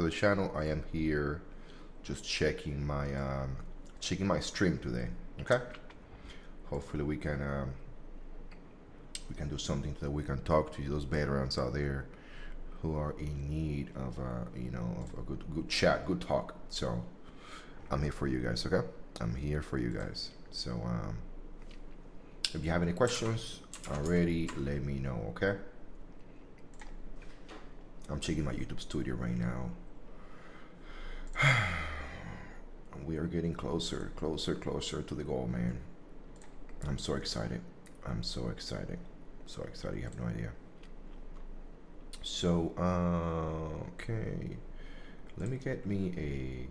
to the channel. I am here just checking my stream today. Okay. Hopefully we can do something that we can talk to those veterans out there who are in need of of a good chat, good talk. So I'm here for you guys. Okay. I'm here for you guys. So if you have any questions already, let me know. Okay. I'm checking my YouTube studio right now. We are getting closer to the goal, man. I'm so excited. I'm so excited. So excited, you have no idea. So, okay. Let me get me a,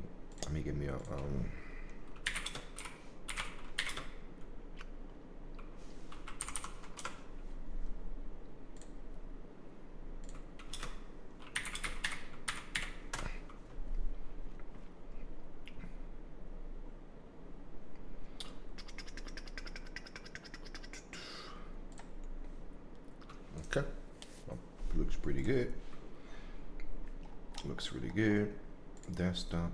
okay. Well, looks pretty good. Looks really good. Desktop.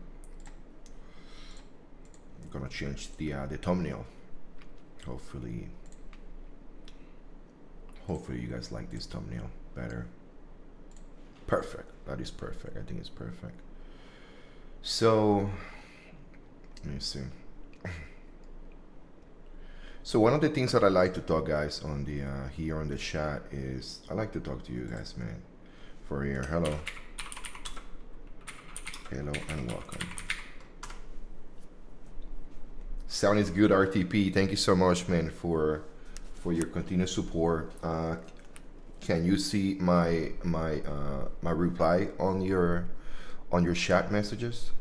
I'm gonna change the thumbnail. Hopefully you guys like this thumbnail better. Perfect. That is perfect. I think it's perfect. So let me see. So one of the things that I like to talk, guys, on the here on the chat is I like to talk to you guys, man. For here, hello and welcome. Sound is good, RTP. Thank you so much, man, for your continued support. Can you see my reply on your chat messages?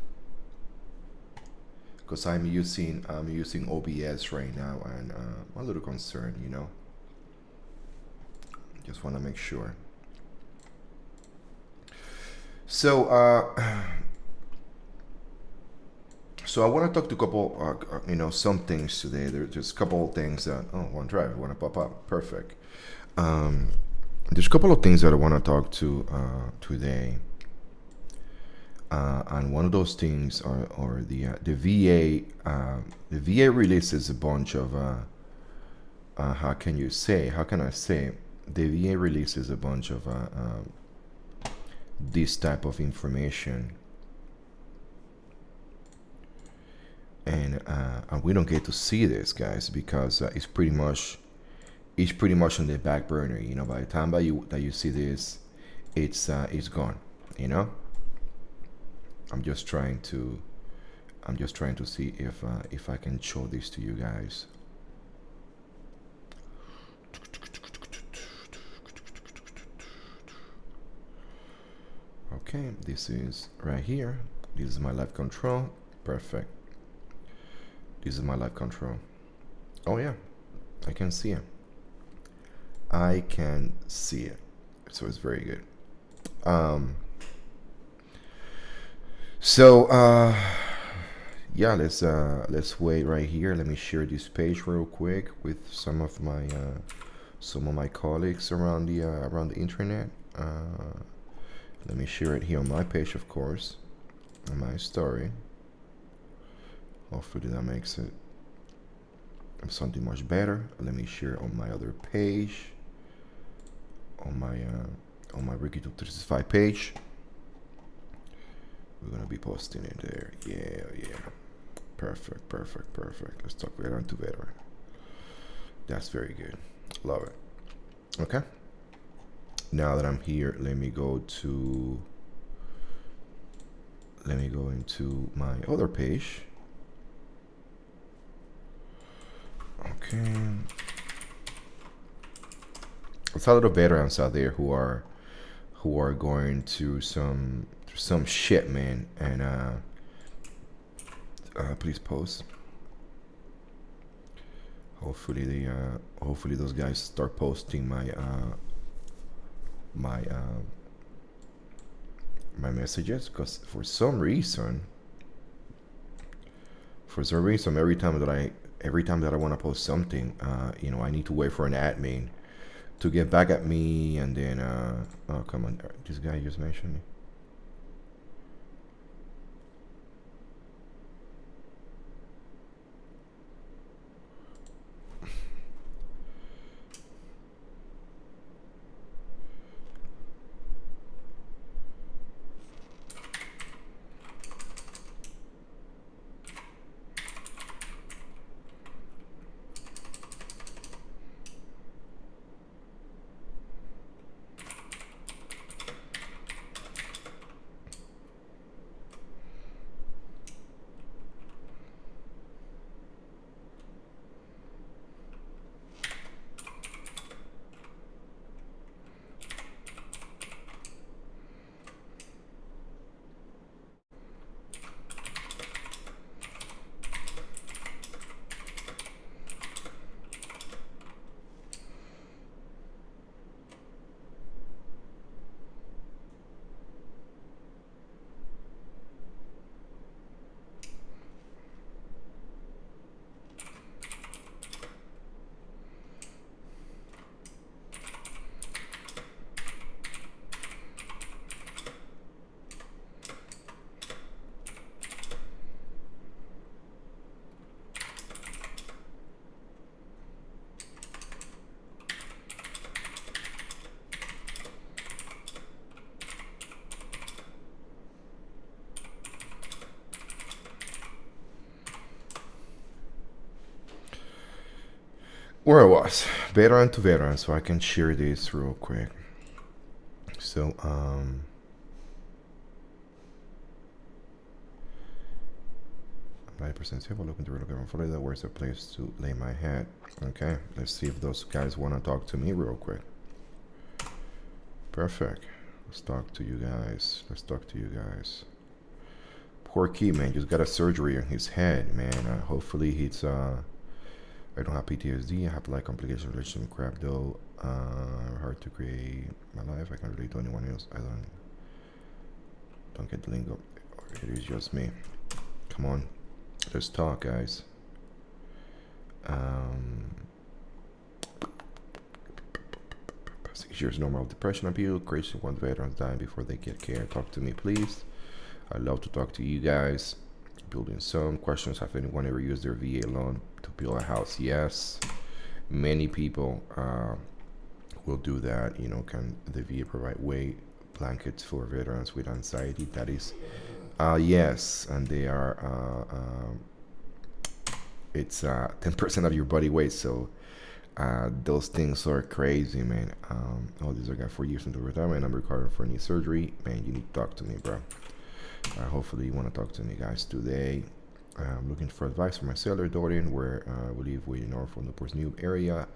Because I'm using OBS right now, and I'm a little concerned, you know. Just want to make sure. So so I want to talk to a couple, some things today. There's a couple of things that OneDrive want to pop up. Perfect. There's a couple of things that I want to talk to today. And one of those things are the VA. The VA releases a bunch of how can I say? The VA releases a bunch of this type of information, and we don't get to see this, guys, because it's pretty much on the back burner. You know, by the time that you see this, it's gone. You know. I'm just trying to see if I can show this to you guys. Okay, this is right here. This is my live control. Perfect. This is my live control. Oh yeah, I can see it. I can see it. So it's very good. So yeah, let's wait right here. Let me share this page real quick with some of my colleagues around the internet. Let me share it here on my page, of course, on my story. Hopefully that makes it something much better. Let me share on my other page, on my Ricky 235 page. We're gonna be posting it there. Yeah. Perfect. Let's talk veteran to veteran. That's very good. Love it. Okay. Now that I'm here, let me go into my other page. Okay. There's a lot of veterans out there who are going to some shit, man, and please post. Hopefully those guys start posting my messages, because for some reason every time that I want to post something, I need to wait for an admin to get back at me, and then oh come on, this guy just mentioned me. where I was, veteran to veteran, so I can share this real quick. So, 90% stable, looking to relocate from Florida. Where's the place to lay my head? Okay, let's see if those guys want to talk to me real quick. Perfect. Let's talk to you guys. Let's talk to you guys. Poor Key, man, just got a surgery on his head, man. Hopefully he's I don't have PTSD. I have like complications related with crap though. Hard to create my life. I can't relate to anyone else. I don't get the lingo. It is just me. Come on, let's talk, guys. 6 years normal depression appeal. Crazy one veterans dying before they get care. Talk to me, please. I'd love to talk to you guys. Building some questions. Have anyone ever used their VA loan to build a house? Yes, many people will do that. You know, can the VA provide weight blankets for veterans with anxiety? That is, yes, and they are. It's 10% of your body weight, so those things are crazy, man. Oh, these are got 4 years into retirement. I'm recovering for knee surgery. Man, you need to talk to me, bro. Hopefully you want to talk to me, guys, today. I'm looking for advice for my seller, Dorian, where we live way north from Newport's new area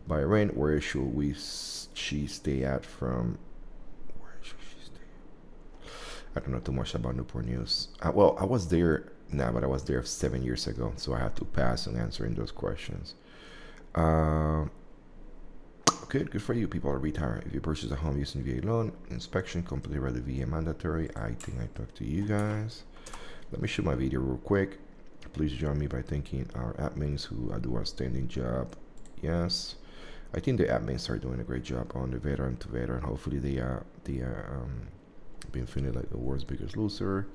by rent. Where should she stay at from? Where should she stay? I don't know too much about Newport News. Well, I was there now, but I was there 7 years ago, so I have to pass on answering those questions. Good for you. People are retired. If you purchase a home using VA loan, inspection completely read the VA mandatory. I think I talked to you guys. Let me shoot my video real quick. Please join me by thanking our admins who do a outstanding job. Yes, I think the admins are doing a great job on the veteran to veteran. Hopefully they are being feeling like the world's biggest loser.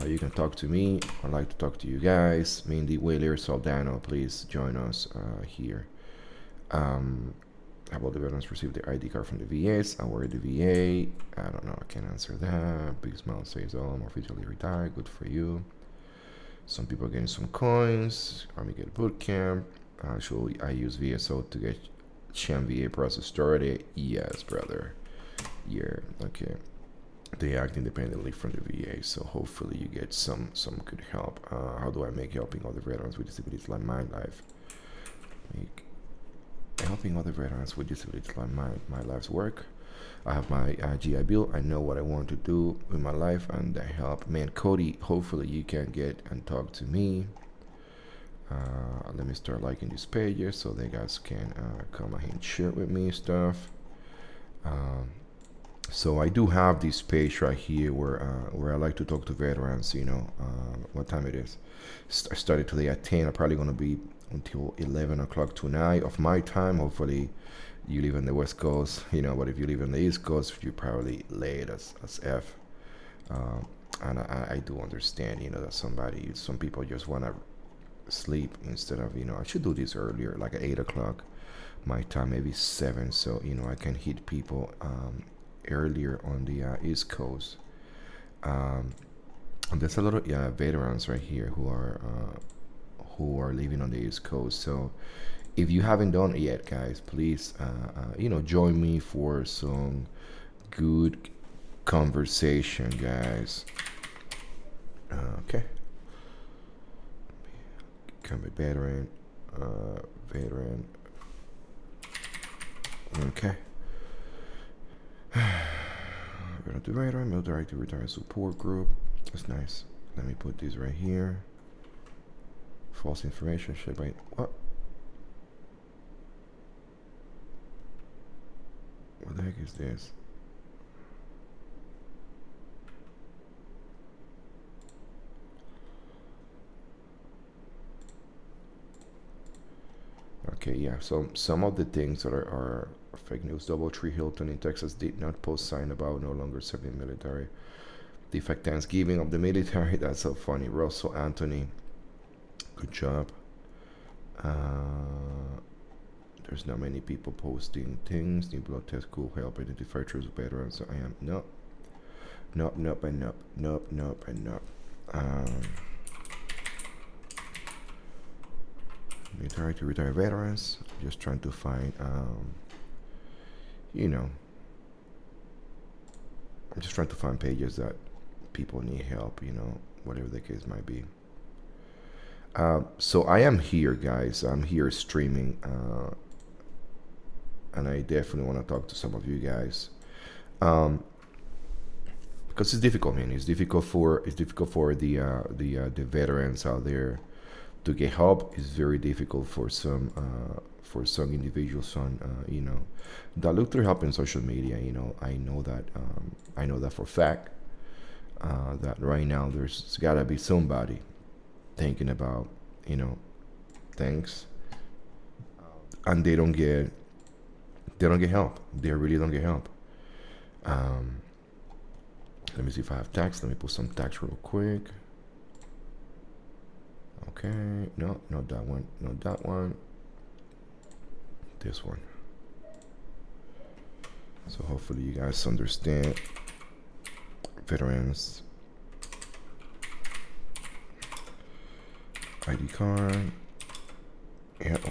You can talk to me. I'd like to talk to you guys. Mindy, Whaler, Saldano, please join us here. How about the veterans receive their ID card from the VAs? I work at the VA. I don't know. I can't answer that. Big Smile says, oh, I'm officially retired. Good for you. Some people are getting some coins. Army get boot camp. Actually, I use VSO to get Sham VA process started. Yes, brother. Yeah, okay. They act independently from the VA, so hopefully you get some good help. How do I make helping other veterans with disabilities like my life? Helping other veterans with disabilities like my life's work. I have my GI Bill. I know what I want to do with my life, and I help. Man, Cody, hopefully you can get and talk to me. Let me start liking these pages so they guys can come ahead and share with me stuff. So I do have this page right here where I like to talk to veterans. You know, what time it is? I started today at 10. I'm probably gonna be until 11 o'clock tonight of my time. Hopefully you live on the West Coast, you know, but if you live on the East Coast, you're probably late as F. And I do understand, you know, that some people just want to sleep instead of, you know, I should do this earlier, like at 8 o'clock my time, maybe 7, so, you know, I can hit people earlier on the East Coast. And there's a lot of veterans right here who are living on the East Coast. So if you haven't done it yet, guys, please you know, join me for some good conversation, guys. Okay, combat veteran, veteran. Okay. Veteran, military active retired support group. That's nice. Let me put this right here. False information shared by what? What the heck is this? Okay, yeah. So some of the things that are fake news. Doubletree Hilton in Texas did not post sign about no longer serving military. Defect Thanksgiving of the military. That's so funny. Russell Anthony. Good job. There's not many people posting things. New blood test could help identify true veterans. So I am nope, and nope. military to retired veterans. Just trying to find, you know, I'm just trying to find pages that people need help, whatever the case might be. So I am here, guys. I'm here streaming, and I definitely want to talk to some of you guys, because it's difficult, man. It's difficult for the veterans out there to get help. It's very difficult for some individuals on that look through help in social media. I know that for a fact, that right now there's gotta be somebody thinking about things, and they don't get help. They really don't get help. Let me see if I have text. Let me put some text real quick. Okay, no, not that one, not that one. This one. So hopefully you guys understand. Veterans ID card. Yep.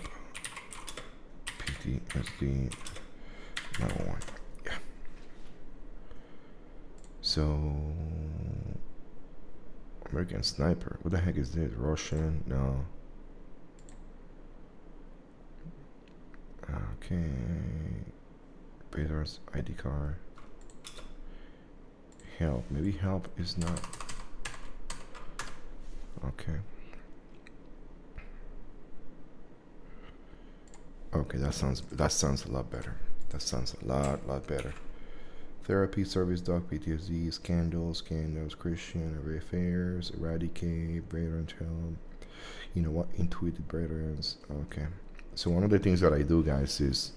PTSD. Number one. Yeah. So American Sniper. What the heck is this? Russian? No. Okay. Veterans ID card. Help. Maybe help is not. Okay. Okay, that sounds a lot better. That sounds a lot better. Therapy, service dog, PTSD, scandals, Christian, affairs, eradicate, veteran help. You know what? Intuitive veterans. Okay. So one of the things that I do, guys, is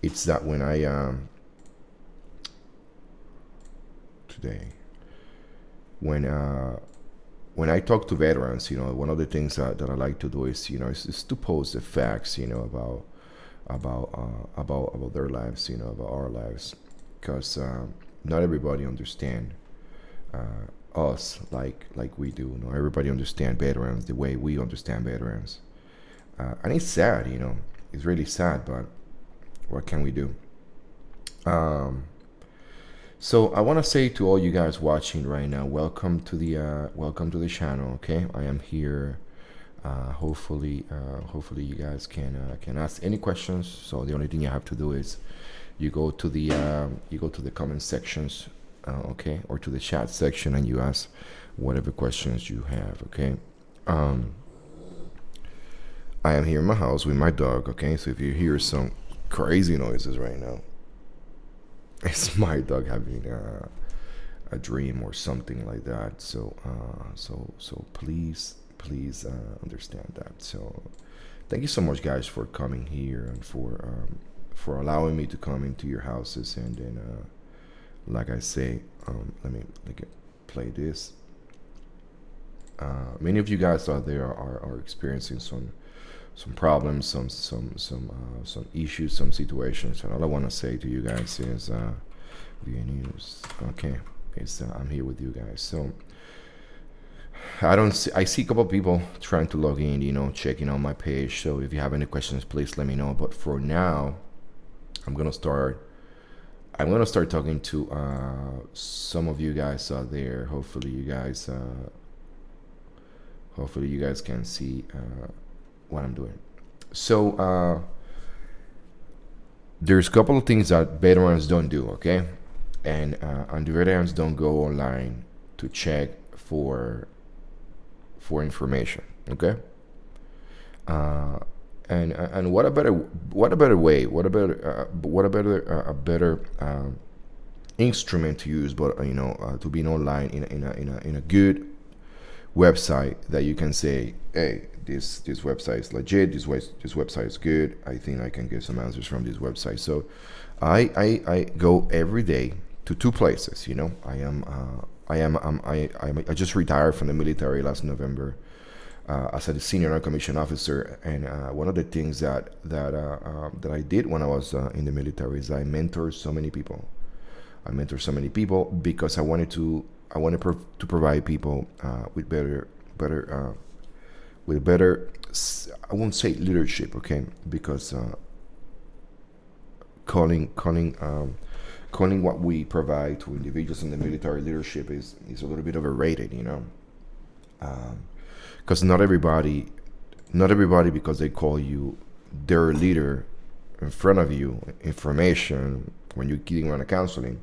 it's that when I today when I talk to veterans, one of the things that I like to do is is to post the facts, about their lives, about our lives, because not everybody understand us like we do. Not everybody understand veterans the way we understand veterans, and it's sad. It's really sad, but what can we do? So I want to say to all you guys watching right now, welcome to the channel. Okay, I am here. Hopefully you guys can ask any questions. So the only thing you have to do is you go to the comment sections, okay, or to the chat section, and you ask whatever questions you have. Okay. I am here in my house with my dog. Okay, so if you hear some crazy noises right now, it's my dog having a dream or something like that. So please understand that. So thank you so much, guys, for coming here and for allowing me to come into your houses. And then like I say, let me play this. Many of you guys out there are experiencing some problems, some issues, some situations, and all I want to say to you guys is VA News. Okay, I'm here with you guys. So I see a couple of people trying to log in, checking on my page. So if you have any questions, please let me know. But for now, I'm gonna start talking to some of you guys out there. Hopefully you guys can see what I'm doing. So there's a couple of things that veterans don't do, okay? And the veterans don't go online to check for information, okay? And what a better way, what a better instrument to use, but to be online in a good website that you can say, hey, this website is legit, this website is good, I think I can get some answers from this website. So I go every day to two places. I just retired from the military last November as a senior non-commissioned officer, and one of the things that I did when I was in the military is I mentored so many people. Because I wanted to provide people with better with better, I won't say leadership, okay, because calling calling what we provide to individuals in the military leadership is a little bit overrated, you know, because not everybody because they call you their leader in front of you information when you're getting around a counseling,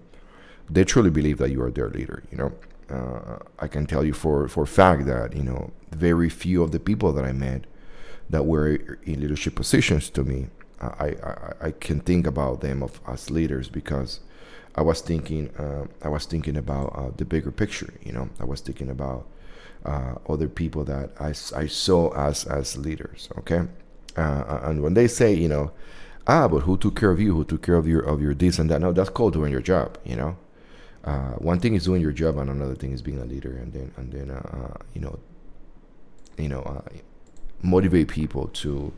they truly believe that you are their leader, you know. I can tell you for a fact that, you know, very few of the people that I met that were in leadership positions to me, I can think about them as leaders because I was thinking about the bigger picture. You know, I was thinking about other people that I saw as leaders. Okay, and when they say, you know, but who took care of you? Who took care of your this and that? No, that's called doing your job. You know, one thing is doing your job, and another thing is being a leader, and then motivate people to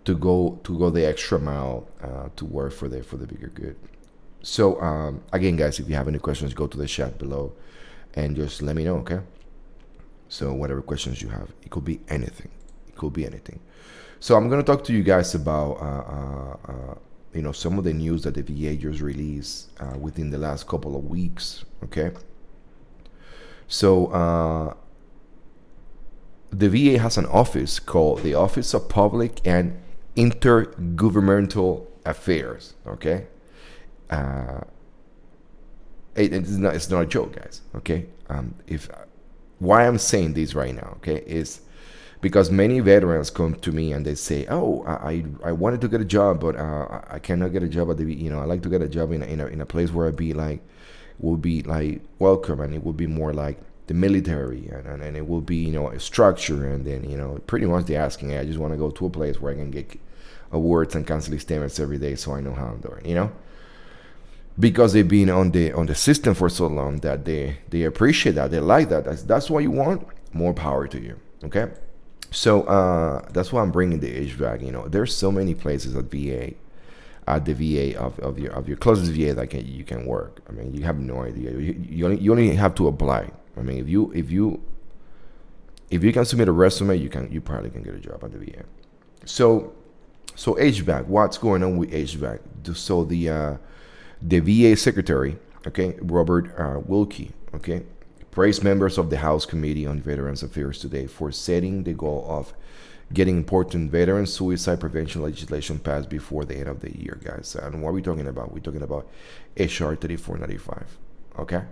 go the extra mile to work for the bigger good. So again, guys, if you have any questions, go to the chat below and just let me know, okay? So whatever questions you have, it could be anything. It could be anything. So I'm gonna talk to you guys about some of the news that the VA just released within the last couple of weeks, okay? So the VA has an office called the Office of Public and Intergovernmental Affairs, okay? It's not a joke, guys, okay? If why I'm saying this right now, okay, is because many veterans come to me and they say, "Oh, I wanted to get a job, but I cannot get a job at the, I like to get a job in a place where will be like welcome, and it will be more like the military, and it will be, a structure, and then, pretty much they're asking, hey, I just want to go to a place where I can get awards and counseling statements every day, so I know how I'm doing, because they've been on the system for so long that they appreciate that, they like that. That's what you want. More power to you, okay? So that's why I'm bringing the HVAC. There's so many places at the VA of your closest VA that you can work. I mean, you have no idea. You only have to apply. I mean, if you can submit a resume, you probably can get a job at the VA. So HVAC, what's going on with HVAC? So the VA secretary, okay, Robert Wilkie, okay, praised members of the House Committee on Veterans Affairs today for setting the goal of getting important veteran suicide prevention legislation passed before the end of the year, guys. And what are we talking about? We're talking about HR 3495, okay?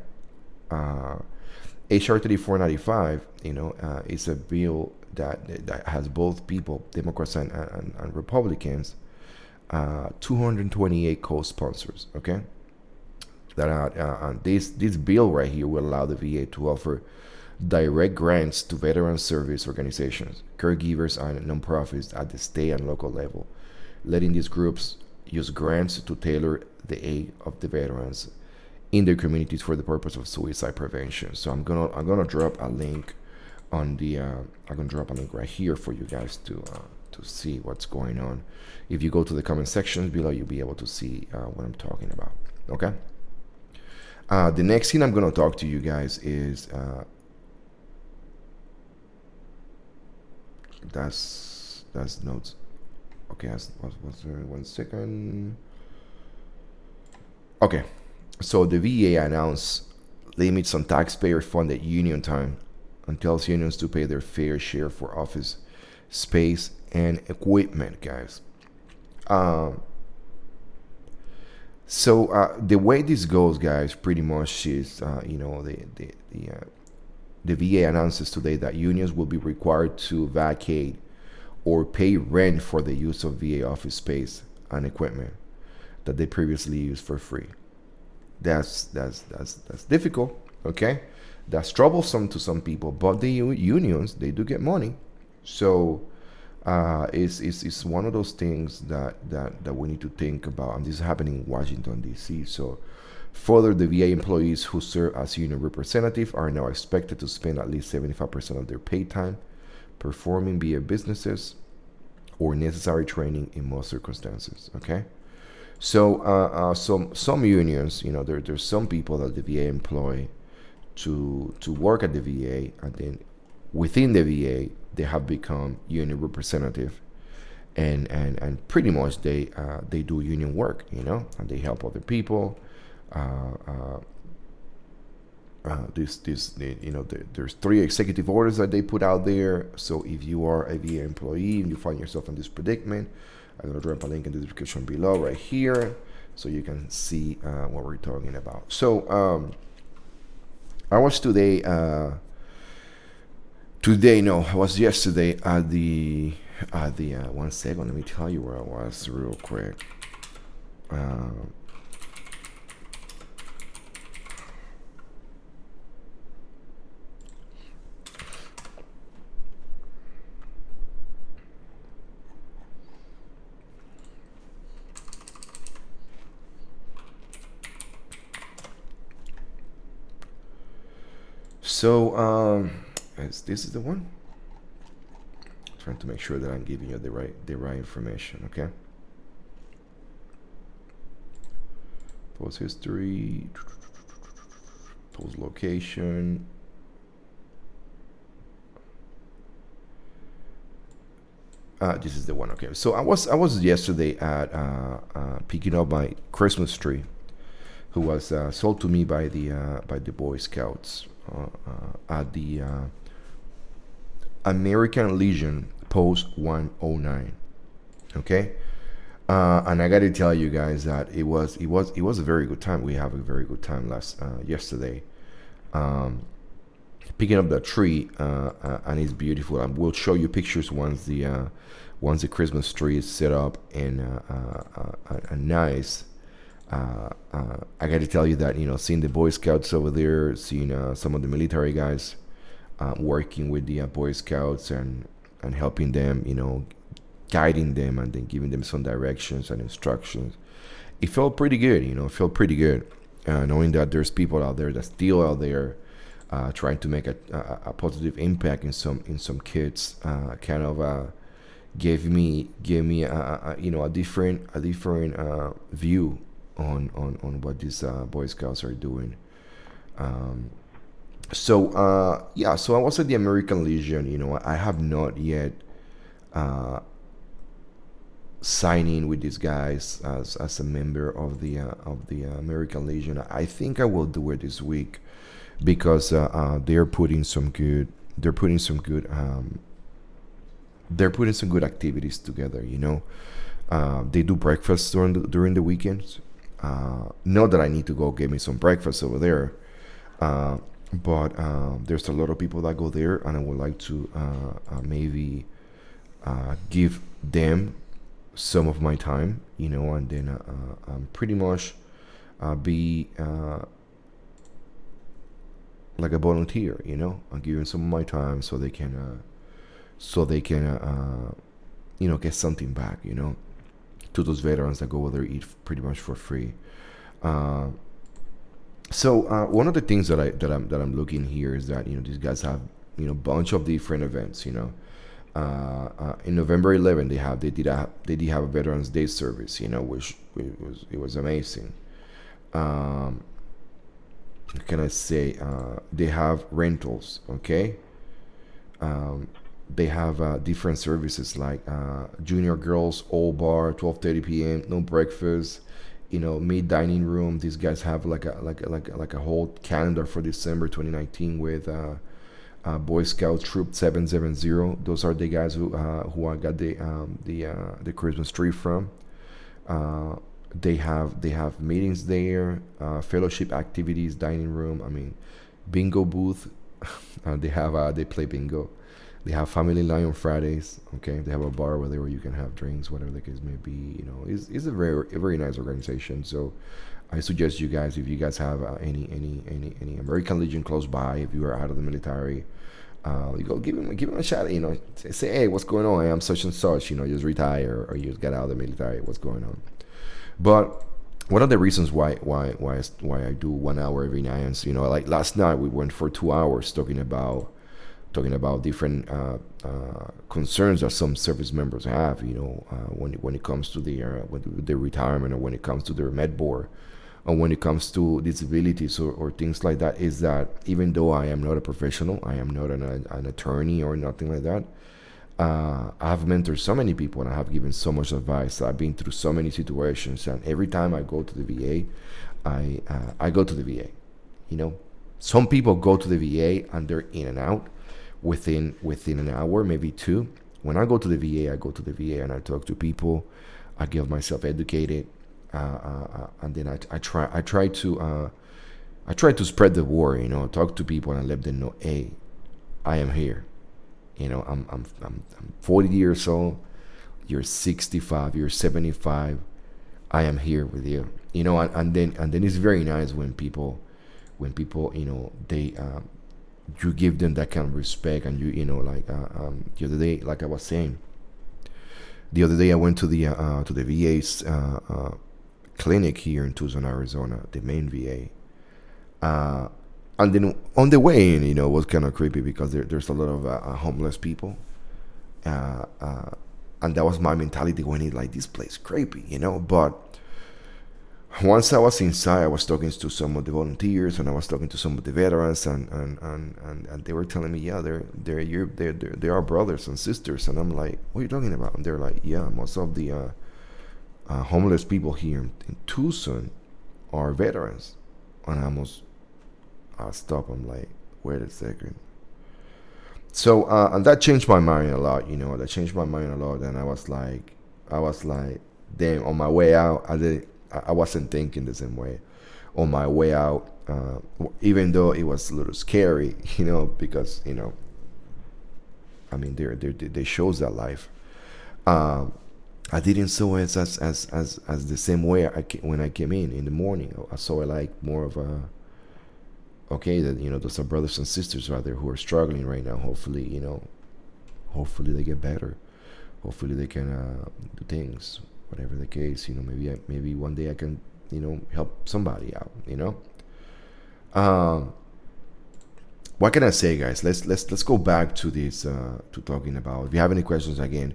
HR 3495, is a bill that has both people, Democrats and Republicans, 228 co-sponsors, okay? That this bill right here will allow the VA to offer direct grants to veteran service organizations, caregivers, and nonprofits at the state and local level, letting these groups use grants to tailor the aid of the veterans in their communities for the purpose of suicide prevention. So I'm gonna drop a link on the I'm gonna drop a link right here for you guys to see what's going on. If you go to the comment sections below, you'll be able to see what I'm talking about. Okay. The next thing I'm gonna talk to you guys is that's notes. Okay, what's there? 1 second. Okay, so the VA announced limits on taxpayer-funded union time and tells unions to pay their fair share for office space and equipment, guys. So the way this goes, guys, pretty much is, the VA announces today that unions will be required to vacate or pay rent for the use of VA office space and equipment that they previously used for free. That's difficult, okay? That's troublesome to some people, but the unions, they do get money. So it's one of those things that we need to think about, and this is happening in Washington, D.C. So further, the VA employees who serve as union representative are now expected to spend at least 75% of their paid time performing VA businesses or necessary training in most circumstances, okay? So some unions, there's some people that the VA employ to work at the VA, and then within the VA, they have become union representative, and pretty much they do union work, and they help other people. Uh, uh, there's 3 executive orders that they put out there. So if you are a VA employee and you find yourself in this predicament, I'm going to drop a link in the description below right here so you can see what we're talking about. So I was I was yesterday at the 1 second, let me tell you where I was real quick. So this is the one. Trying to make sure that I'm giving you the right information. Okay. Post history, post location. This is the one. Okay. So I was yesterday at picking up my Christmas tree, who was sold to me by the Boy Scouts at the American Legion Post 109. Okay. And I got to tell you guys that it was a very good time. We have a very good time yesterday, picking up the tree, and it's beautiful. And we'll show you pictures once the Christmas tree is set up and nice. I got to tell you that seeing the Boy Scouts over there, seeing some of the military guys working with the Boy Scouts and helping them, guiding them and then giving them some directions and instructions. It felt pretty good, It felt pretty good, knowing that there's people out there that's still out there trying to make a positive impact in some kids. Kind of gave me a different view on what these Boy Scouts are doing. So I was at the American Legion. I have not yet signed in with these guys as a member of the American Legion. I think I will do it this week because they're putting some good activities together. They do breakfast during the weekends. Not that I need to go get me some breakfast over there. But there's a lot of people that go there, and I would like to maybe give them some of my time, and then pretty much be like a volunteer, I'm giving some of my time so they can get something back, to those veterans that go over there, eat pretty much for free. So one of the things that I'm looking here is that these guys have a bunch of different events. In November 11 they did have a Veterans Day service, which was amazing. Can I say they have rentals, okay? They have different services like junior girls old bar 12:30 p.m. no breakfast. Mid dining room. These guys have like a whole calendar for December 2019 with Boy Scout Troop 770. Those are the guys who I got the Christmas tree from. They have meetings there, fellowship activities, dining room. Bingo booth. They play bingo. They have family line on Fridays. Okay, they have a bar where you can have drinks, whatever the case may be. It's a very nice organization. So I suggest you guys, if you guys have any American Legion close by, if you are out of the military, you go give him a shout. Say, hey, what's going on? I'm such and such. Just retire or you just got out of the military. What's going on? But one of the reasons why I do 1 hour every night, like last night we went for 2 hours talking about different concerns that some service members have, when it comes to their retirement or when it comes to their med board when it comes to disabilities or things like that is that even though I am not a professional, I am not an attorney or nothing like that. I have mentored so many people and I have given so much advice. I've been through so many situations, and every time I go to the VA, I go to the VA. You know, some people go to the VA and they're in and out within an hour, maybe two. When I go to the VA, I go to the VA and I talk to people. I get myself educated, and then I try to spread the word. You know, talk to people and let them know, hey, I am here. You know, I'm 40 years old. You're 65. You're 75. I am here with you. You know, and then it's very nice when people, you know, they you give them that kind of respect, and you know, like the other day, like I was saying, the other day I went to the VA's clinic here in Tucson, Arizona, the main VA. And then on the way in, you know, it was kind of creepy because there's a lot of homeless people. And that was my mentality going in, like, this place creepy, you know. But once I was inside, I was talking to some of the volunteers and I was talking to some of the veterans, and they were telling me, yeah, they are brothers and sisters. And I'm like, what are you talking about? And they're like, yeah, most of the homeless people here in Tucson are veterans. And I stop. I'm like, wait a second. So and that changed my mind a lot. You know, that changed my mind a lot. And I was like, damn. On my way out, I wasn't thinking the same way. On my way out, even though it was a little scary, you know, because, you know, I mean, they shows that life. I didn't saw it as the same way when I came in the morning. I saw it like more of a, okay, that, you know, those are brothers and sisters out there who are struggling right now. Hopefully, you know, hopefully they get better. Hopefully they can do things, whatever the case. You know, maybe one day I can, you know, help somebody out. You know, what can I say, guys? Let's go back to this to talking about. If you have any questions, again,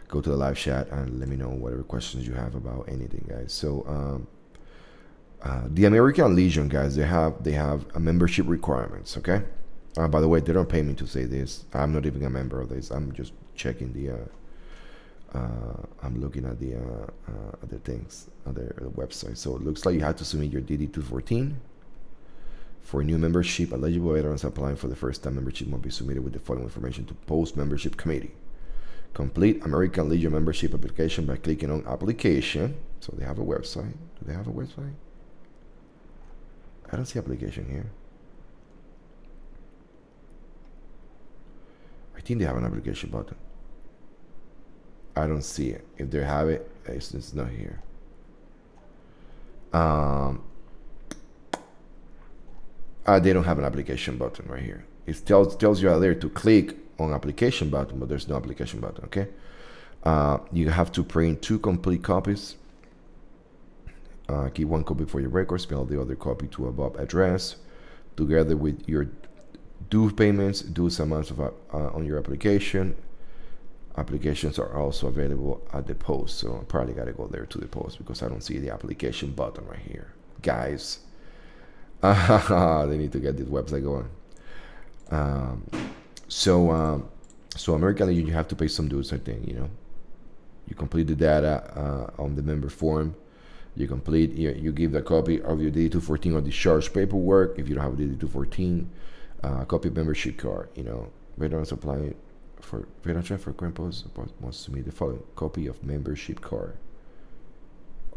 go to the live chat and let me know whatever questions you have about anything, guys. So. The American Legion, guys, they have a membership requirements. Okay. By the way, they don't pay me to say this. I'm not even a member of this. I'm just checking the. I'm looking at the things on their website. So it looks like you have to submit your DD-214 for new membership. Eligible veterans applying for the first time membership must be submitted with the following information to post membership committee. Complete American Legion membership application by clicking on application. So they have a website. Do they have a website? I don't see application here. I think they have an application button. I don't see it. If they have it, it's not here. They don't have an application button right here. It tells you out there to click on application button, but there's no application button. Okay. You have to print 2 complete copies. Keep 1 copy for your records, mail the other copy to above address, together with your due payments, dues amounts of, on your application. Applications are also available at the post, so I probably got to go there to the post because I don't see the application button right here. Guys, they need to get this website going. So American Legion, you have to pay some dues, I think, you know. You complete the data on the member form. You give the copy of your DD-214 or discharge paperwork if you don't have a DD-214, copy of membership card. You know, veterans applying for current post must submit the following: copy of membership card.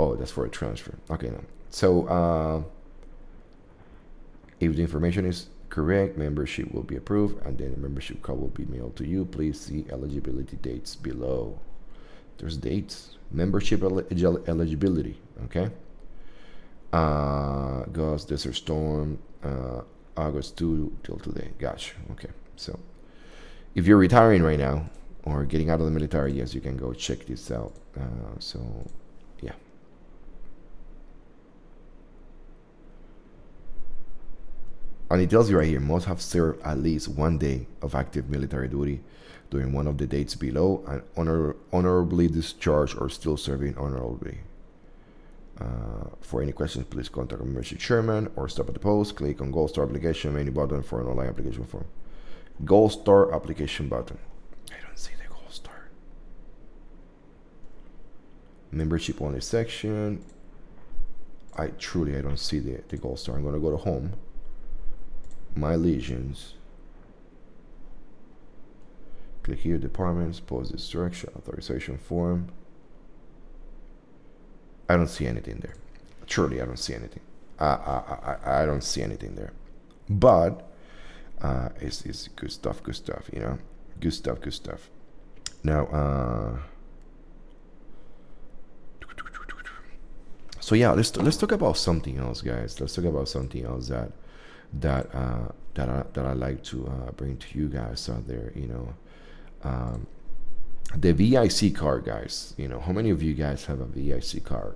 Oh, that's for a transfer. Okay, now. So if the information is correct, membership will be approved, and then the membership card will be mailed to you. Please see eligibility dates below. There's dates. Membership eligibility. Okay. Ghost, Desert Storm, August 2 till today. Gotcha. Okay. So if you're retiring right now or getting out of the military, yes, you can go check this out. So yeah. And it tells you right here, must have served at least 1 day of active military duty during one of the dates below, and honorably discharged or still serving honorably. For any questions, please contact our membership chairman or stop at the post. Click on Gold Star application menu button for an online application form. Gold Star application button. I don't see the Gold Star. Membership only section. I don't see the Gold Star. I'm gonna go to home. My legions. Click here, departments, post instruction, authorization form. I don't see anything there. Truly, I don't see anything. I don't see anything there. But it's good stuff, you know? Good stuff. Now, so yeah, let's talk about something else, guys. Let's talk about something else that I like to bring to you guys out there, you know. The VIC card, guys. You know, how many of you guys have a VIC card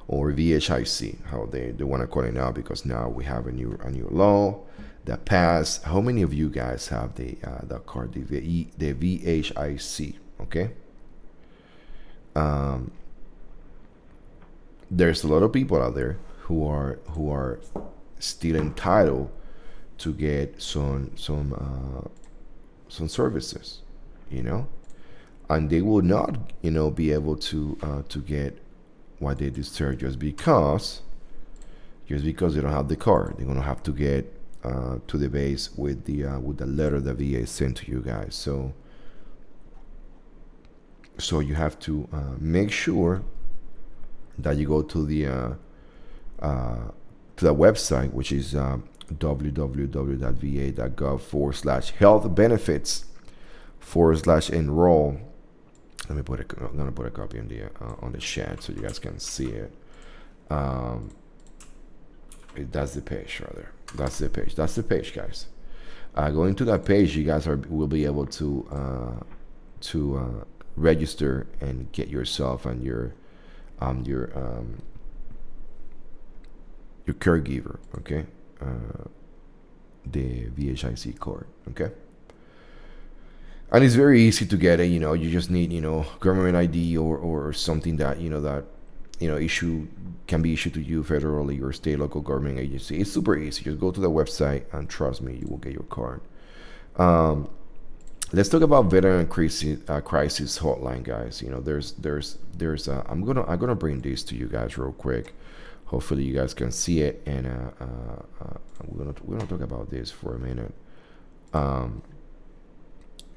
or VHIC? How they want to call it now, because now we have a new law that passed. How many of you guys have that card, the VHIC? Okay. There's a lot of people out there who are still entitled to get some services, you know. And they will not, you know, be able to get what they deserve just because they don't have the card. They're gonna have to get to the base with the letter the VA sent to you guys. So you have to make sure that you go to the website, which is www.va.gov/health benefits/enroll. I'm gonna put a copy on the chat so you guys can see it. That's the page right there. That's the page, guys. Going to that page, you guys will be able to register and get yourself and your caregiver, okay, the VHIC card, okay. And it's very easy to get it. You know, you just need, you know, government ID or something that, you know, can be issued to you federally or state, local government agency. It's super easy. Just go to the website and trust me, you will get your card. Let's talk about veteran crisis hotline, guys. You know, there's I'm gonna bring this to you guys real quick. Hopefully you guys can see it, and we're gonna talk about this for a minute.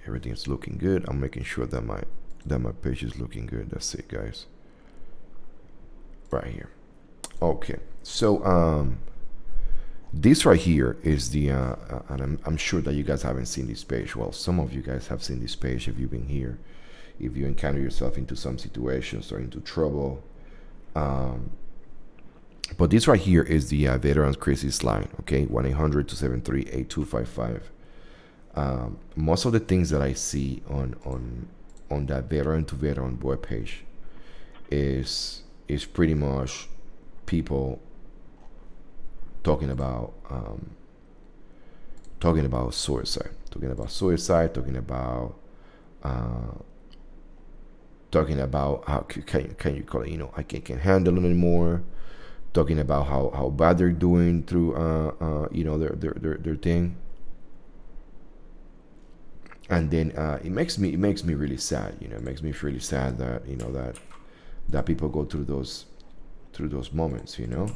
Everything's looking good. I'm making sure that my page is looking good. That's it, guys. Right here. Okay. So this right here is the and I'm sure that you guys haven't seen this page. Well, some of you guys have seen this page if you've been here. If you encounter yourself into some situations or into trouble. But this right here is the Veterans Crisis Line. Okay, 1-800-273-8255. Most of the things that I see on that veteran to veteran web page is pretty much people talking about suicide, talking about how can you call it, you know, I can't handle it anymore, talking about how bad they're doing through you know, their thing. And then it makes me really sad. You know, it makes me really sad that, you know, that people go through those moments, you know.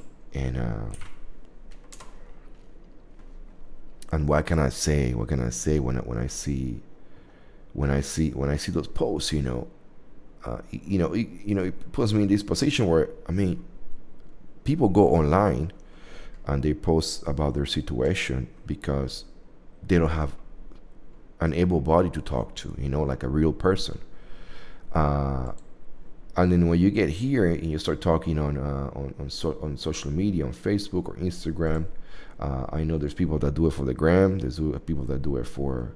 And what can I say when I see those posts, you know. It puts me in this position where, I mean, people go online and they post about their situation because they don't have an able body to talk to, you know, like a real person. And then when you get here and you start talking on social media, on Facebook or Instagram, I know there's people that do it for the gram, there's people that do it for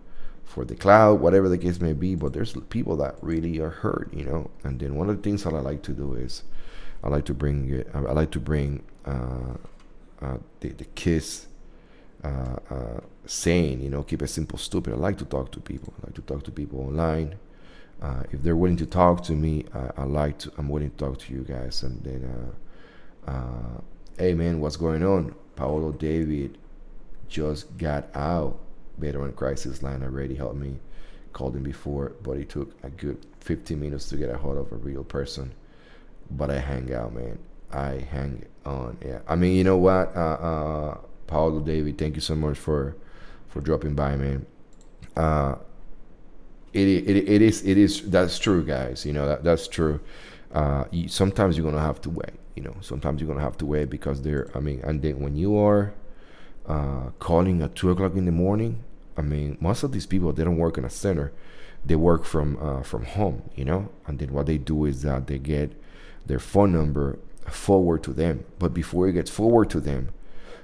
the cloud, whatever the case may be, but there's people that really are hurt, you know. And then one of the things that I like to do is I like to bring the KISS saying, you know, keep it simple, stupid. I like to talk to people. I like to talk to people online. If they're willing to talk to me, I'm willing to talk to you guys. And then Uh, hey man, what's going on? Paolo David just got out. Veteran crisis line already helped me. Called him before, but it took a good 15 minutes to get a hold of a real person. But I hang out, man. I hang on. Yeah. I mean, you know what? Paolo David, thank you so much for dropping by, man. Uh, it is that's true, guys. You know that's true. Sometimes you're gonna have to wait. Sometimes you're gonna have to wait because there. I mean, and then when you are calling at 2 o'clock in the morning, I mean, most of these people, they don't work in a center. They work from home. And then what they do is that they get their phone number forward to them. But before it gets forward to them,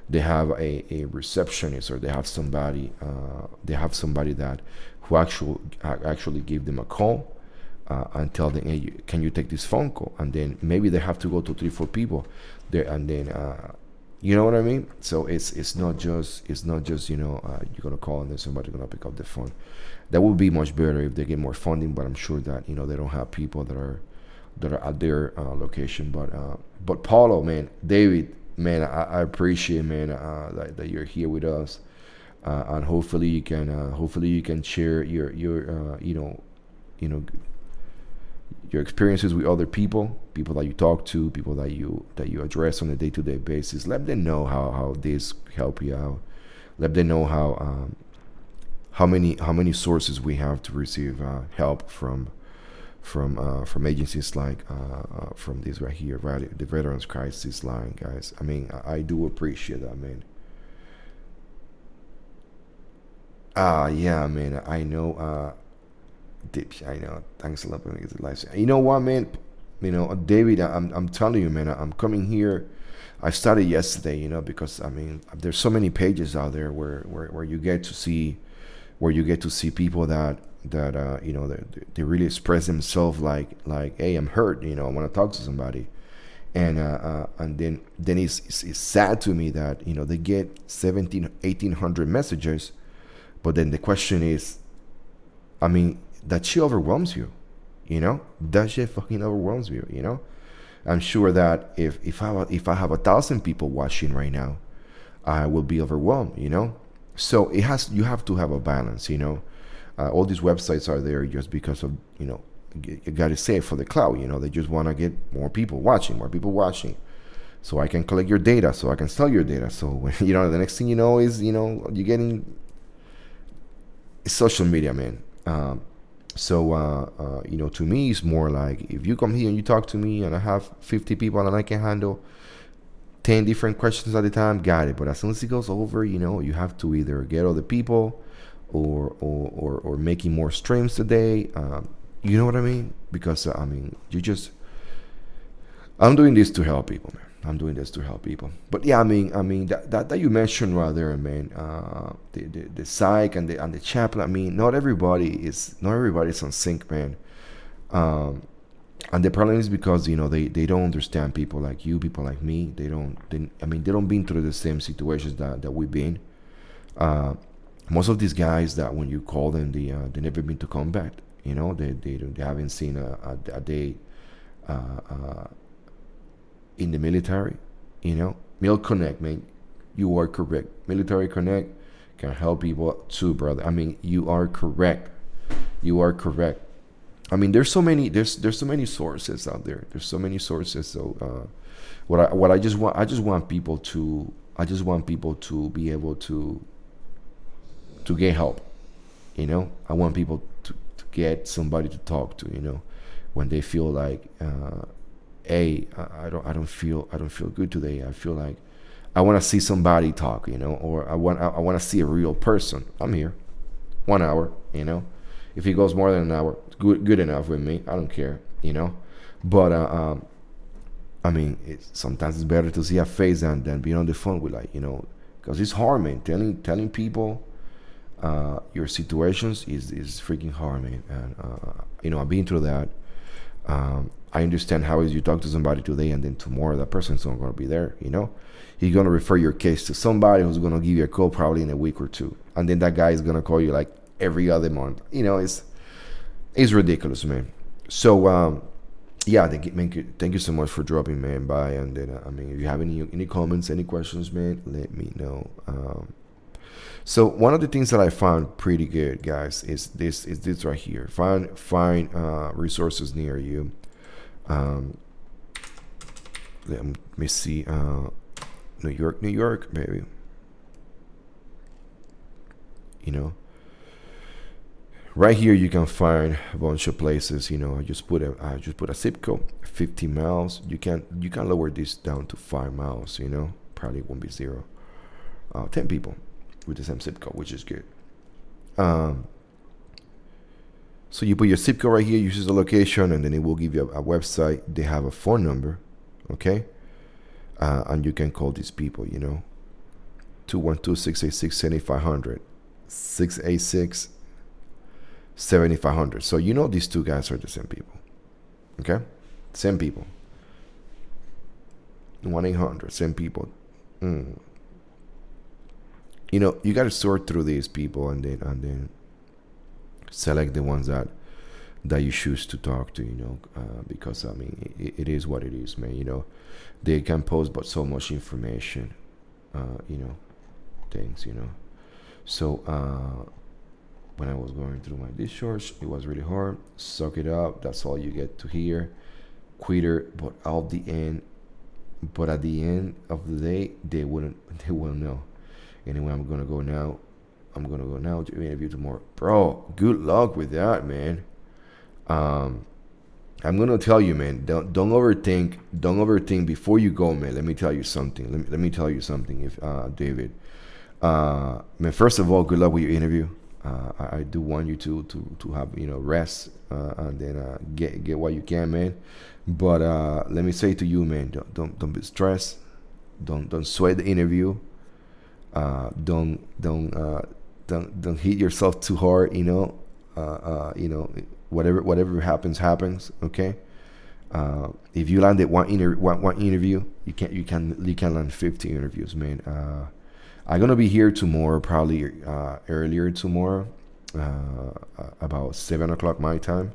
they have a receptionist, or they have somebody that who actually give them a call and tell them, hey, can you take this phone call? And then maybe they have to go to 3 4 people there, and then you know what I mean. So it's not just you're gonna call and then somebody's gonna pick up the phone. That would be much better if they get more funding, but I'm sure that they don't have people that are at their location. But Paulo, man, David, man, I appreciate, man, that you're here with us, and hopefully you can share your you know your experiences with other people that you talk to, people that you address on a day-to-day basis. Let them know how this help you out. Let them know how many sources we have to receive help from agencies like from this right here, right, the Veterans Crisis Line, guys. I mean, I do appreciate that, man. Yeah, man. I know. Dips, I know. Thanks a lot for making it live. You know what, man? David, I'm telling you, man. I'm coming here. I started yesterday, because I mean, there's so many pages out there where you get to see people that they really express themselves like, hey, I'm hurt. I want to talk to somebody. And then it's sad to me that they get 1,800 messages, but then the question is, I mean, that shit overwhelms you. That shit fucking overwhelms you. I'm sure that if I have 1,000 people watching right now, I will be overwhelmed. So you have to have a balance. All these websites are there just because of you got to say it for the cloud. They just want to get more people watching. So I can collect your data, so I can sell your data. So when, the next thing you know is you're getting social media, man. To me, it's more like if you come here and you talk to me and I have 50 people and I can handle 10 different questions at a time, got it. But as soon as it goes over, you have to either get other people or making more streams today. You know what I mean? Because, I'm doing this to help people, man. I'm doing this to help people. But yeah, I mean that you mentioned right there, man. The psych and the chaplain. I mean, not everybody's on sync, man. And the problem is because they don't understand people like you, people like me. They don't been through the same situations that we've been. Most of these guys that when you call them, they never been to combat. They haven't seen a day in the military. Mil Connect, man, you are correct. Military Connect can help people too, brother. I mean, you are correct. I mean, there's so many sources out there. There's so many sources. So what I just want people to be able to get help. I want people to get somebody to talk to, when they feel like hey, I don't feel good today. I feel like I want to see somebody talk, or I want to see a real person. I'm here. 1 hour, If it goes more than an hour, good enough with me. I don't care, But I mean, sometimes it's better to see a face than be on the phone with because it's hard, man. Telling people your situations is freaking hard, man. And I've been through that. I understand how is you talk to somebody today and then tomorrow that person's not going to be there. He's going to refer your case to somebody who's going to give you a call probably in a week or two, and then that guy is going to call you like every other month. It's ridiculous, man. So yeah, thank you so much for dropping, man, by. And then, I mean, if you have any comments, any questions, man, let me know. So one of the things that I found pretty good, guys, is this right here. Find resources near you. Let me see. New York, baby. You know, right here you can find a bunch of places. You know, I just put a zip code, 50 miles. You can lower this down to 5 miles. You know, probably won't be zero. 10 people with the same zip code, which is good. So you put your zip code right here, you choose the location, and then it will give you a website. They have a phone number, okay? And you can call these people, you know, 212-686-7500, 686-7500. So you know these two guys are the same people, okay? Same people. 1-800, same people. You know, you got to sort through these people and then select the ones that you choose to talk to, you know, because I mean, it is what it is, man. You know, they can post but so much information, you know, things, you know. So when I was going through my discharge, it was really hard. Suck it up. That's all you get to hear. Quitter, but at the end of the day, they wouldn't know. Anyway, I'm gonna go now to interview tomorrow. Bro, good luck with that, man. I'm gonna tell you, man, don't overthink before you go, man. Let me tell you something. Let me tell you something, if David. Man, first of all, good luck with your interview. I do want you to have, you know, rest, and then get what you can, man. But let me say to you, man, don't be stressed. Don't sweat the interview. Don't hit yourself too hard, you know. You know, whatever happens, okay. If you landed one interview, you can land 50 interviews, man. I'm gonna be here tomorrow, probably earlier tomorrow, about 7 o'clock my time,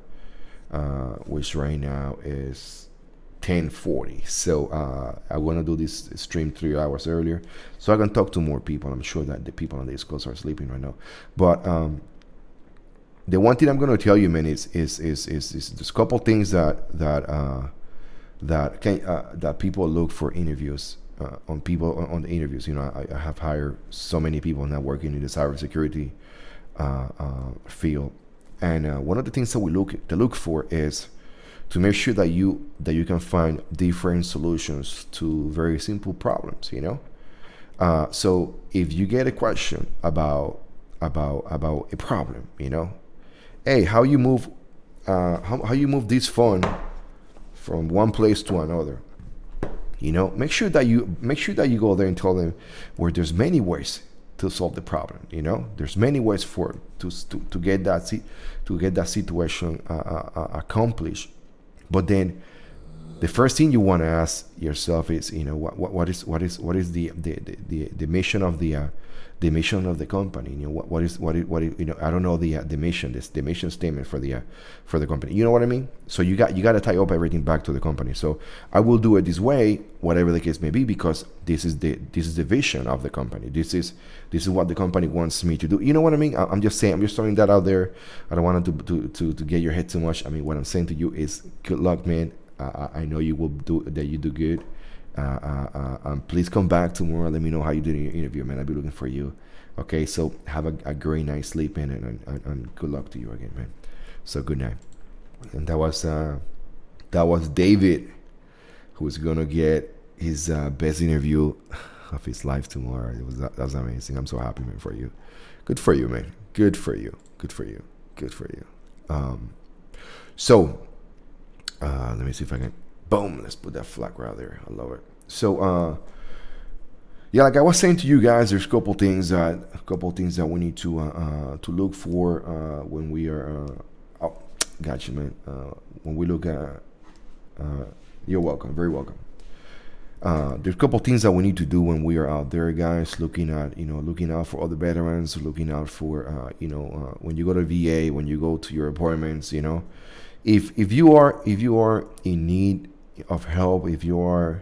which right now is 10:40. So I want to do this stream 3 hours earlier, so I can talk to more people. I'm sure that the people on the East Coast are sleeping right now. But the one thing I'm going to tell you, man, is there's a couple things that people look for interviews on the interviews. You know, I have hired so many people now working in the cybersecurity field, and one of the things that we look for is to make sure that you can find different solutions to very simple problems, you know. So if you get a question about a problem, you know, hey, how you move this phone from one place to another, you know, make sure that you go there and tell them where there's many ways to solve the problem. You know, there's many ways to get that situation accomplished. But then the first thing you want to ask yourself is, you know, what is the mission of the company? You know, what is you know, I don't know the mission statement for the company. You know what I mean? So you got to tie up everything back to the company. So I will do it this way, whatever the case may be, because this is the vision of the company. This is what the company wants me to do. You know what I mean? I'm just saying. I'm just throwing that out there. I don't want to get your head too much. I mean, what I'm saying to you is good luck, man. I know you will do that. You do good. Please come back tomorrow. Let me know how you did in your interview, man. I'll be looking for you. Okay, so have a great night sleeping, and good luck to you again, man. So good night. And that was David, who's gonna get his best interview of his life tomorrow. That was amazing. I'm so happy, man, for you. Good for you, man. Good for you. So let me see if I can. Boom. Let's put that flag right there. I love it. So yeah, like I was saying to you guys, there's a couple things that we need to look for when we are. Oh, gotcha, man. When we look at, you're welcome, very welcome. There's a couple things that we need to do when we are out there, guys. Looking out for other veterans, looking out for, when you go to VA, when you go to your appointments, if you are in need of help, if you are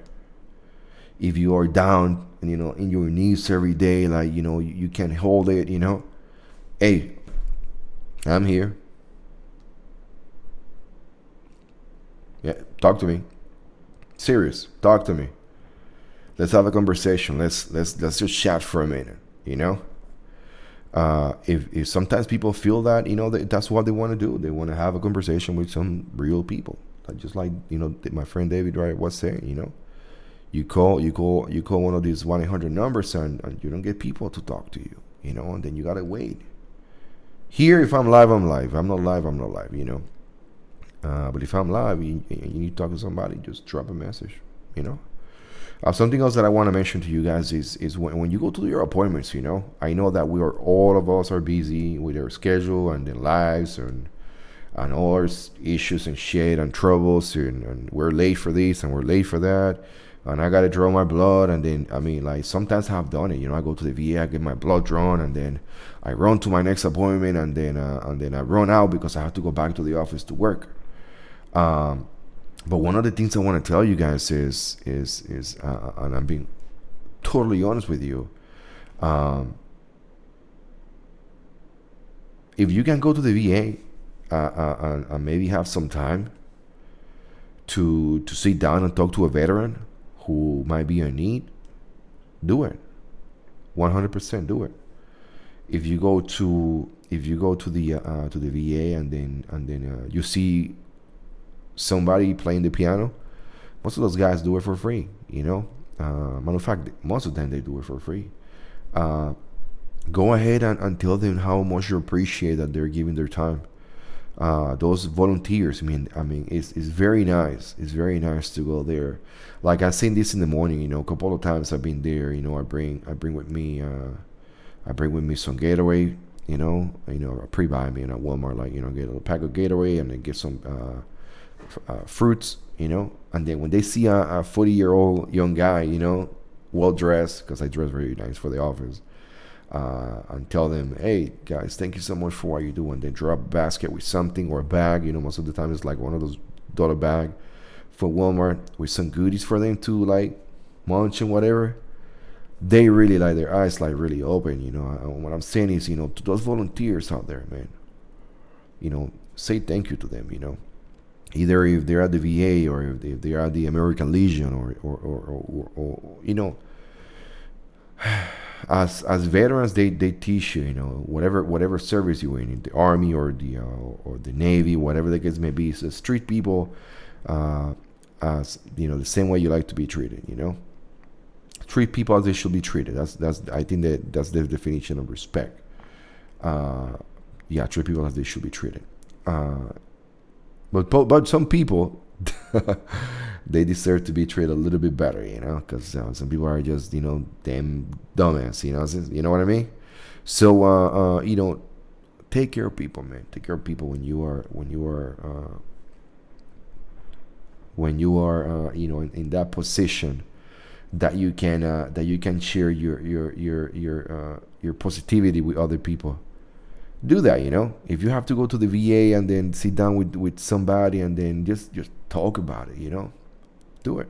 down, in your knees every day, like you can't hold it, hey, I'm here. Yeah, talk to me. Serious, talk to me. Let's have a conversation. Let's just chat for a minute. If sometimes people feel that that's what they want to do. They want to have a conversation with some real people. Just like my friend David right was saying. You call one of these 1-800 numbers, and you don't get people to talk to you. And then you gotta wait. Here, if I'm live, I'm live. I'm not live, I'm not live. But if I'm live, you need to talk to somebody, just drop a message. Something else that I want to mention to you guys is when you go to your appointments. I know that all of us are busy with our schedule and their lives and all our issues and shit and troubles, and we're late for this and we're late for that, and I gotta draw my blood, and then sometimes I've done it. I go to the VA, I get my blood drawn, and then I run to my next appointment, and then I run out because I have to go back to the office to work. But one of the things I want to tell you guys is and I'm being totally honest with you. If you can go to the VA and maybe have some time to sit down and talk to a veteran who might be in need, do it. 100% do it. If you go to the VA and then you see somebody playing the piano, most of those guys do it for free. Matter of fact, most of them, they do it for free. Go ahead and tell them how much you appreciate that they're giving their time. Those volunteers, it's very nice. It's very nice to go there. Like I've seen this in the morning. A couple of times I've been there. I bring with me some Gatorade. I pre-buy me at Walmart, get a pack of Gatorade and then get some fruits. And then when they see a 40-year-old young guy, well dressed, because I dress very nice for the office, and tell them, hey guys, thank you so much for what you do, and then drop a basket with something or a bag. Most of the time it's like one of those dollar bag for Walmart with some goodies for them to like munch and whatever. They really, like, their eyes like really open. What I'm saying is, to those volunteers out there, man, say thank you to them. Either if they're at the VA or if they are at the American Legion or as veterans, they teach you, whatever service you're in the Army or the Navy, whatever the case may be. So treat people as the same way you like to be treated. Treat people as they should be treated. I think that's the definition of respect. Treat people as they should be treated. But some people they deserve to be treated a little bit better, because some people are just damn dumbass, you know what I mean. So take care of people, man. Take care of people when you are in that position that you can share your positivity with other people. Do that. If you have to go to the VA and then sit down with somebody and then just talk about it, do it.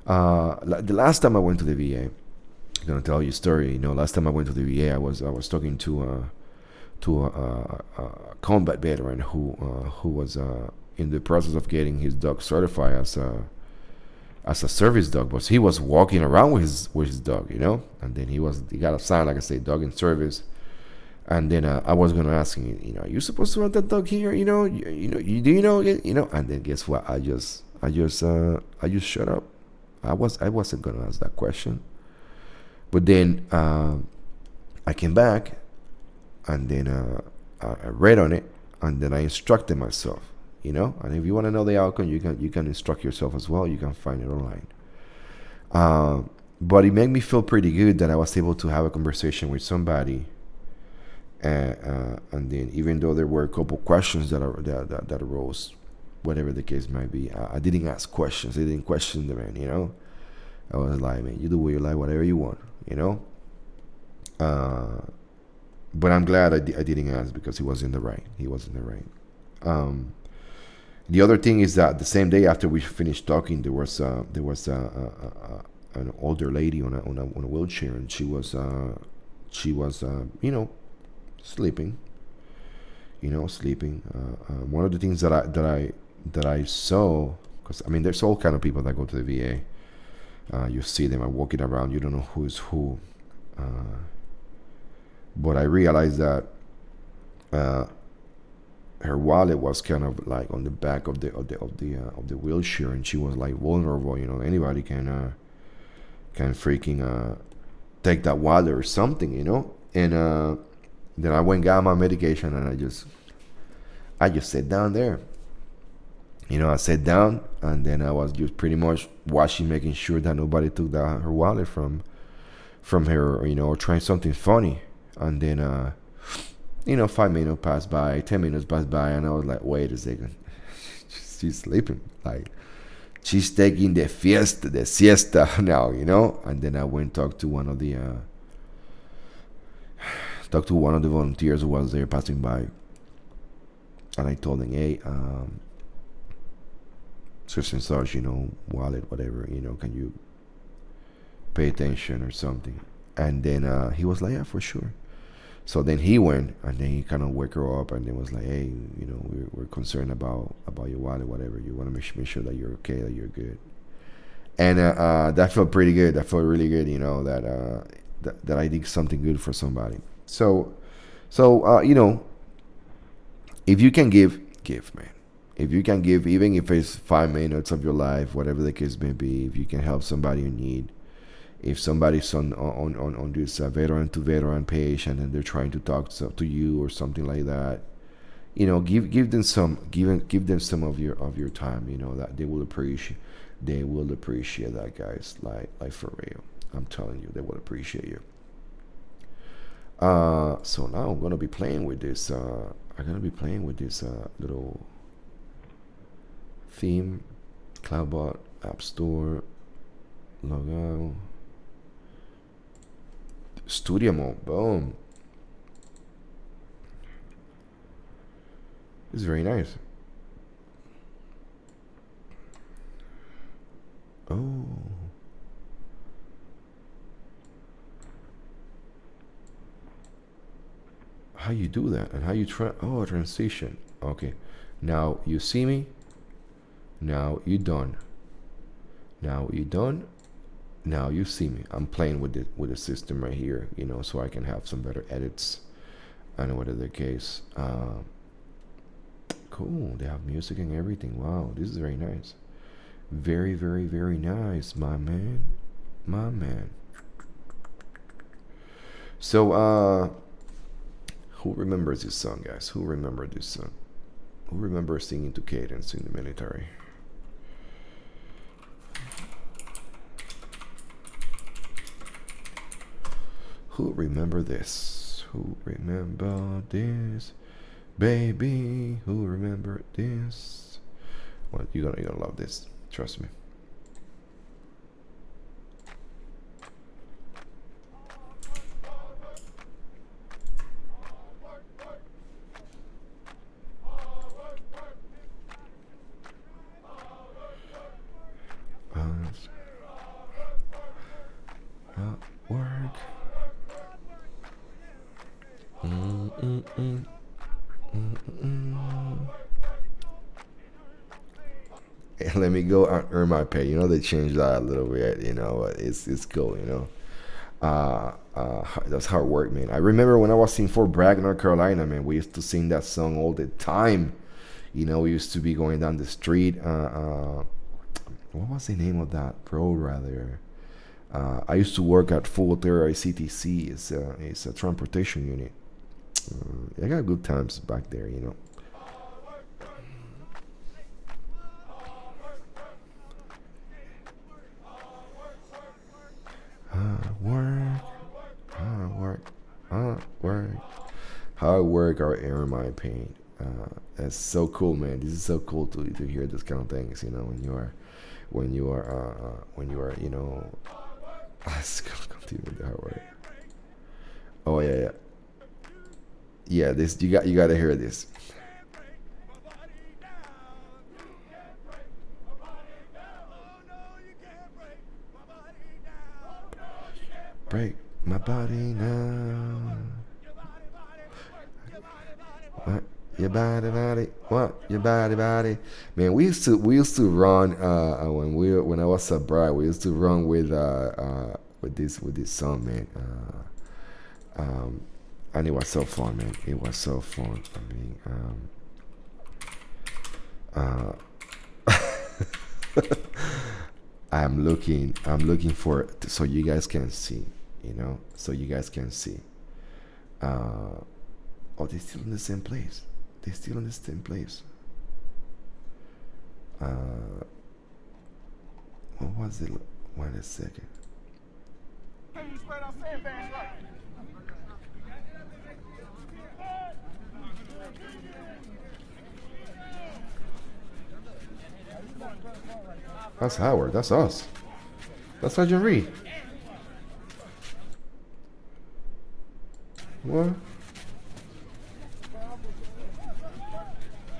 The last time I went to the VA, I'm gonna tell you a story. Last time I went to the VA, I was talking to a combat veteran who was in the process of getting his dog certified as a service dog, but he was walking around with his dog, and then he got assigned, like I say, dog in service. And then I was gonna ask him, are you supposed to have that dog here? Do you know it? And then guess what? I just shut up. I wasn't gonna ask that question. But then I came back, and then I read on it, and then I instructed myself. And if you want to know the outcome, you can instruct yourself as well. You can find it online. But it made me feel pretty good that I was able to have a conversation with somebody. And then, even though there were a couple questions that arose, whatever the case might be, I didn't ask questions. I didn't question the man. I was like, man, you do what you like, whatever you want, you know. Uh, but I'm glad I didn't ask because he was in the right. He was in the right. Um, the other thing is that the same day after we finished talking, there was an older lady on a wheelchair, and she was sleeping. Sleeping. One of the things that I saw, because I mean, there's all kind of people that go to the VA. You see them are walking around. You don't know who's who. But I realized that uh, her wallet was kind of like on the back of the wheelchair, and she was like vulnerable. Anybody can freaking take that wallet or something. And then I went and got my medication, and I just sat down there. I sat down, and then I was just pretty much watching, making sure that nobody took her wallet from her, or trying something funny. And then 5 minutes passed by, 10 minutes passed by, and I was like, wait a second, she's sleeping, like she's taking the siesta now, And then I went and talked to one of the volunteers who was there passing by, and I told him, hey, such and such, wallet, whatever, can you pay attention or something? And then he was like, yeah, for sure. So then he went, and then he kind of woke her up, and then was like, hey, we're concerned about your wallet, whatever. You want to make sure that you're okay, that you're good. And that felt pretty good. That felt really good, that I did something good for somebody. So if you can give, man. If you can give, even if it's 5 minutes of your life, whatever the case may be, if you can help somebody in need, if somebody's on this veteran to veteran page, and then they're trying to talk to you or something like that, give them some of your time, that they will appreciate. They will appreciate that, guys. Like for real, I'm telling you, they will appreciate you. So now I'm gonna be playing with this. Little theme, Cloudbot App Store logo. Studio mode, boom. It's very nice. Oh. How you do that, and how you transition. Okay. Now you see me. Now you done. Now you done. Now you see me. I'm playing with the system right here, so I can have some better edits. I know whatever the case. Cool. They have music and everything. Wow, this is very nice. Very, very, very nice, my man. My man. So, who remembers this song, guys? Who remembers this song? Who remembers singing to cadence in the military? Who remember this? Who remember this? Baby, who remember this? Well, you're gonna love this. Trust me. Work. Let me go and earn my pay. They changed that a little bit. It's cool. That's hard work, man. I remember when I was in Fort Bragg, North Carolina, man. We used to sing that song all the time. We used to be going down the street. What was the name of that road, rather? I used to work at Fulton ICTC. It's a transportation unit. I got good times back there. Hard work or earn my pain. That's so cool, man. This is so cool to hear this kind of things. when you are, you know. It's gonna continue with the hard word. Oh yeah, yeah, yeah. This you gotta hear this. Break my body now. What your body? What your body? Man, we used to run when I was a bride. We used to run with this song, man. And it was so fun, man. It was so fun. I mean, I'm looking for so you guys can see, you know, so you guys can see. Oh, they're still in the same place. They're still in the same place. What was it? Wait a second. That's Howard. That's us. That's Sergeant Reed. What?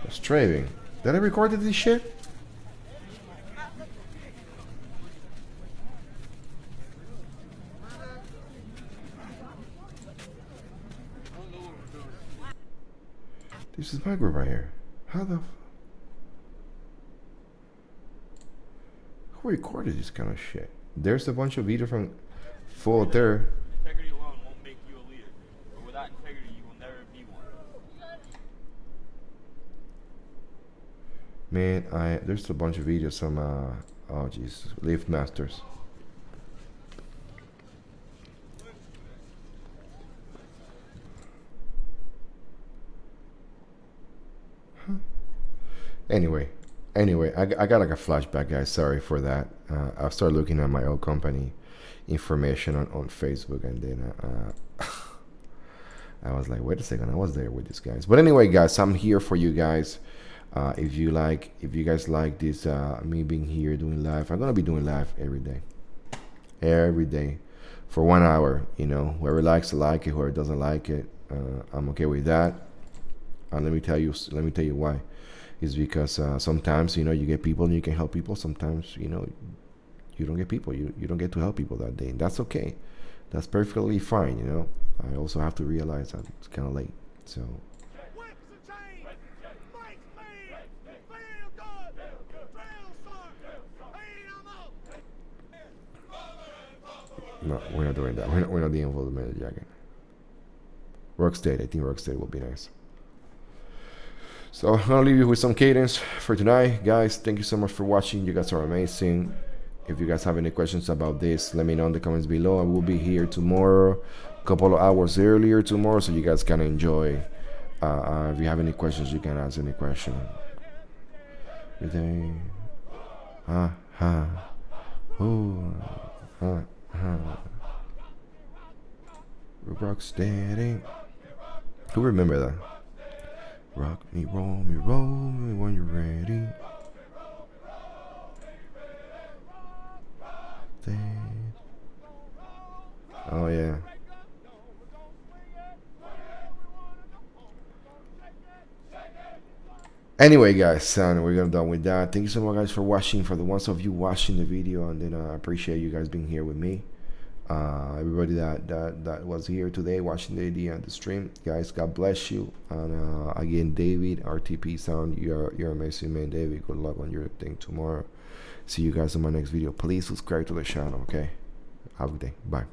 That's Travang. Did I record this shit? This is my group right here. How the... Who recorded this kind of shit? There's a bunch of video from full there. Integrity alone won't make you a leader. But without integrity, you will never be one. Man, there's a bunch of videos from oh jeez, Lift Masters. Huh. Anyway, I got like a flashback, guys. Sorry for that. I started looking at my old company information on Facebook, and then I was like, wait a second, I was there with these guys. But anyway, guys, I'm here for you guys. If you guys like this, me being here doing live, I'm gonna be doing live every day, for 1 hour. You know, whoever likes to like it, whoever doesn't like it, I'm okay with that. And let me tell you why. Is because sometimes, you know, you get people and you can help people. Sometimes, you know, you don't get people. You don't get to help people that day. And that's okay. That's perfectly fine, you know. I also have to realize that it's kind of late. So. No, we're not doing that. We're not dealing with the metal jacket. Rocksteady. I think Rocksteady will be nice. So I'm gonna leave you with some cadence for tonight, guys. Thank you so much for watching. You guys are amazing. If you guys have any questions about this, let me know in the comments below. I will be here tomorrow, a couple of hours earlier tomorrow, so you guys can enjoy. If you have any questions, you can ask any question. Rocksteady. Who remember that? Rock me, roll me when you're ready. Oh yeah. Anyway, guys, we're gonna done with that. Thank you so much, guys, for watching. For the ones of you watching the video, and then I appreciate you guys being here with me. Everybody that was here today watching the stream, guys, God bless you. And again, David, RTP Sound, you're amazing, man. David, good luck on your thing tomorrow. See you guys in my next video. Please subscribe to the channel, okay? Have a good day. Bye.